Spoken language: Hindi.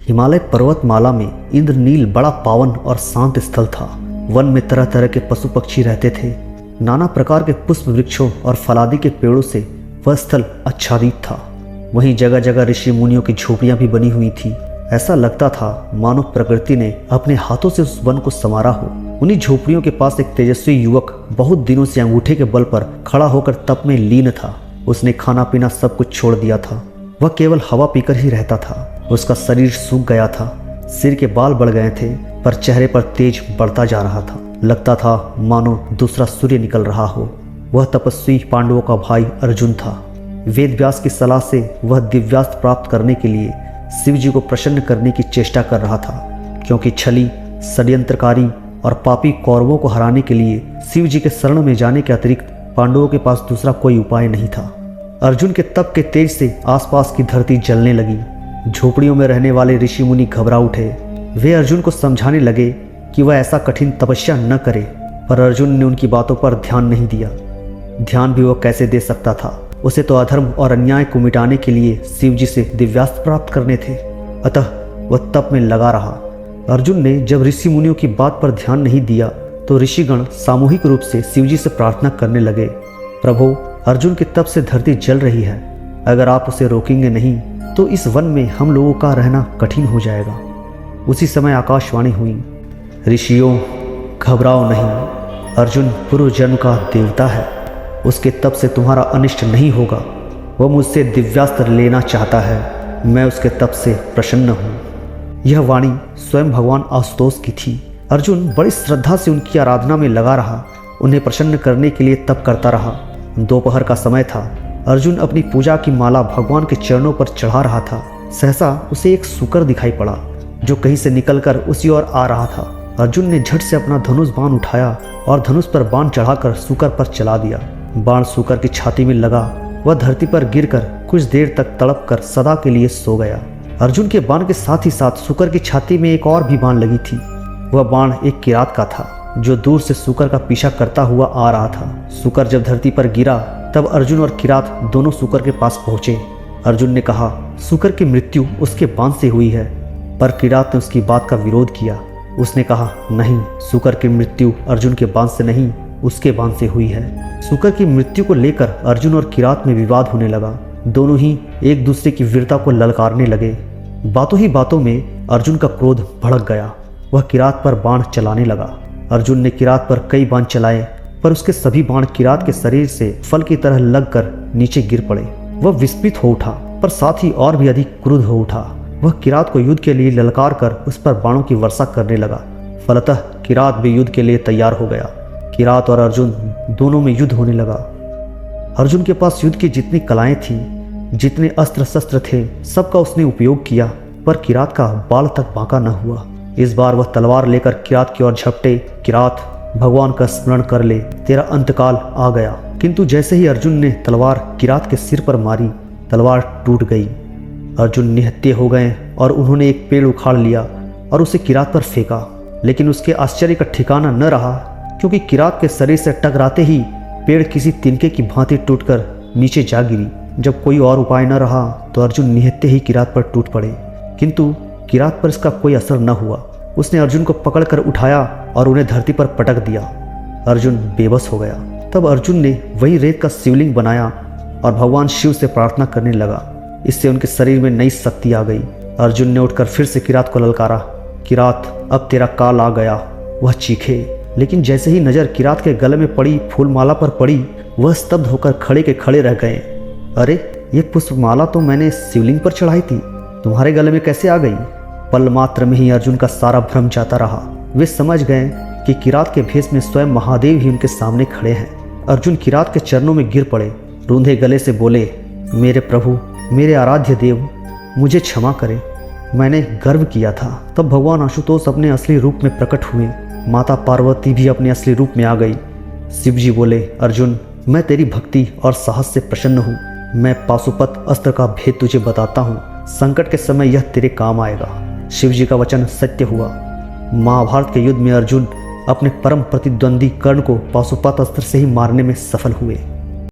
हिमालय पर्वतमाला में इंद्रनील बड़ा पावन और शांत स्थल था। वन में तरह तरह के पशु पक्षी रहते थे। नाना प्रकार के पुष्प वृक्षों और फलादि के पेड़ों से वह स्थल आच्छादित था। वहीं जगह जगह ऋषि मुनियों की झोपड़ियां भी बनी हुई थी। ऐसा लगता था मानो प्रकृति ने अपने हाथों से उस वन को संवारा हो। उन्हीं झोपड़ियों के पास एक तेजस्वी युवक बहुत दिनों से अंगूठे के बल पर खड़ा होकर तप में लीन था। उसने खाना पीना सब कुछ छोड़ दिया था। वह केवल हवा पीकर ही रहता था। उसका शरीर सूख गया था, सिर के बाल बढ़ गए थे, पर चेहरे पर तेज बढ़ता जा रहा था। लगता था मानो दूसरा सूर्य निकल रहा हो। वह तपस्वी पांडवों का भाई अर्जुन था। वेद व्यास की सलाह से वह दिव्यास्त्र प्राप्त करने के लिए शिव जी को प्रसन्न करने की चेष्टा कर रहा था, क्योंकि छली, षड्यंत्रकारी और पापी कौरवों को हराने के लिए शिव जी के शरण में जाने के अतिरिक्त पांडवों के पास दूसरा कोई उपाय नहीं था। अर्जुन के तप के तेज से आसपास की धरती जलने लगी। झोपड़ियों में रहने वाले ऋषि मुनि घबरा उठे। वे अर्जुन को समझाने लगे कि वह ऐसा कठिन तपस्या न करे, पर अर्जुन ने उनकी बातों पर ध्यान नहीं दिया। ध्यान भी वह कैसे दे सकता था? उसे तो अधर्म और अन्याय को मिटाने के लिए शिव जी से दिव्यास्त्र प्राप्त करने थे। अतः वह तप में लगा रहा। अर्जुन ने जब ऋषि मुनियों की बात पर ध्यान नहीं दिया तो ऋषिगण सामूहिक रूप से शिव जी से प्रार्थना करने लगे, प्रभु, अर्जुन के तप से धरती जल रही है। अगर आप उसे रोकेंगे नहीं तो इस वन में हम लोगों का रहना कठिन हो जाएगा। उसी समय आकाशवाणी हुई, ऋषियों, घबराओ नहीं, अर्जुन पूर्व जन्म का देवता है। उसके तप से तुम्हारा अनिष्ट नहीं होगा। वह मुझसे दिव्यास्त्र लेना चाहता है। मैं उसके तप से प्रसन्न हूँ। यह वाणी स्वयं भगवान आशुतोष की थी। अर्जुन बड़ी श्रद्धा से उनकी आराधना में लगा रहा। उन्हें प्रसन्न करने के लिए तप करता रहा। दोपहर का समय था। अर्जुन अपनी पूजा की माला भगवान के चरणों पर चढ़ा रहा था। सहसा उसे एक सूकर दिखाई पड़ा जो कहीं से निकलकर उसी ओर आ रहा था। अर्जुन ने झट से अपना धनुष बाण उठाया और धनुष पर बाण चढ़ाकर सूकर पर चला दिया। बाण सूकर की छाती में लगा। वह धरती पर गिरकर कुछ देर तक तड़प कर सदा के लिए सो गया। अर्जुन के बाण के साथ ही साथ सूकर की छाती में एक और भी बाण लगी थी। वह बाण एक किरात का था जो दूर से सूकर का पीछा करता हुआ आ रहा था। सूकर जब धरती पर गिरा तब अर्जुन और किरात दोनों सूकर के पास पहुंचे। अर्जुन ने कहा, सूकर की मृत्यु उसके बाण से हुई है, पर किरात ने उसकी बात का विरोध किया। उसने कहा, नहीं, सूकर की मृत्यु अर्जुन के बाण से नहीं, उसके बाण से हुई है। सूकर की मृत्यु को लेकर अर्जुन और किरात में विवाद होने लगा। दोनों ही एक दूसरे की वीरता को ललकारने लगे। बातों ही बातों में अर्जुन का क्रोध भड़क गया। वह किरात पर बाण चलाने लगा। अर्जुन ने किरात पर कई बाण चलाए, पर उसके सभी बाण किरात के शरीर से फल की तरह लगकर नीचे गिर पड़े। वह विस्मित हो उठा, पर साथ ही और भी अधिक क्रुद्ध हो उठा। वह किरात को युद्ध के लिए ललकार कर उस पर बाणों की वर्षा करने लगा। फलतः किरात भी युद्ध के लिए तैयार हो गया। किरात और अर्जुन दोनों में युद्ध होने लगा। अर्जुन के पास युद्ध की जितनी कलाएं थीं, जितने अस्त्र शस्त्र थे, सबका उसने उपयोग किया, पर किरात का बाल तक बांका न हुआ। इस बार वह तलवार लेकर किरात की ओर झपटे। किरात, भगवान का स्मरण कर ले, तेरा अंतकाल आ गया। किंतु जैसे ही अर्जुन ने तलवार किरात के सिर पर मारी, तलवार टूट गई। अर्जुन निहत्थे हो गए और उन्होंने एक पेड़ उखाड़ लिया और उसे किरात पर फेंका। लेकिन उसके आश्चर्य का ठिकाना न रहा, क्योंकि किरात के शरीर से टकराते ही पेड़ किसी तिनके की भांति टूटकर नीचे जा गिरी। जब कोई और उपाय न रहा तो अर्जुन निहत्थे ही किरात पर टूट पड़े, किंतु किरात पर इसका कोई असर न हुआ। उसने अर्जुन को पकड़कर उठाया और उन्हें धरती पर पटक दिया। अर्जुन बेबस हो गया। तब अर्जुन ने वही रेत का शिवलिंग बनाया और भगवान शिव से प्रार्थना करने लगा। इससे उनके शरीर में नई शक्ति आ गई। अर्जुन ने उठकर फिर से किरात को ललकारा, किरात, अब तेरा काल आ गया। वह चीखे, लेकिन जैसे ही नजर किरात के गले में पड़ी फूलमाला पर पड़ी, वह स्तब्ध होकर खड़े के खड़े रह गए। अरे, ये पुष्पमाला तो मैंने शिवलिंग पर चढ़ाई थी, तुम्हारे गले में कैसे आ गई? पल मात्र में ही अर्जुन का सारा भ्रम जाता रहा। वे समझ गए कि किरात के भेष में स्वयं महादेव ही उनके सामने खड़े हैं। अर्जुन किरात के चरणों में गिर पड़े। रूंधे गले से बोले, मेरे प्रभु, मेरे आराध्य देव, मुझे क्षमा करें, मैंने गर्व किया था। तब भगवान आशुतोष अपने असली रूप में प्रकट हुए। माता पार्वती भी अपने असली रूप में आ गई। शिव जी बोले, अर्जुन, मैं तेरी भक्ति और साहस से प्रसन्न हूँ। मैं पाशुपत अस्त्र का भेद तुझे बताता हूँ। संकट के समय यह तेरे काम आएगा। शिव जी का वचन सत्य हुआ। महाभारत के युद्ध में अर्जुन अपने परम प्रतिद्वंदी कर्ण को पाशुपत अस्त्र से ही मारने में सफल हुए।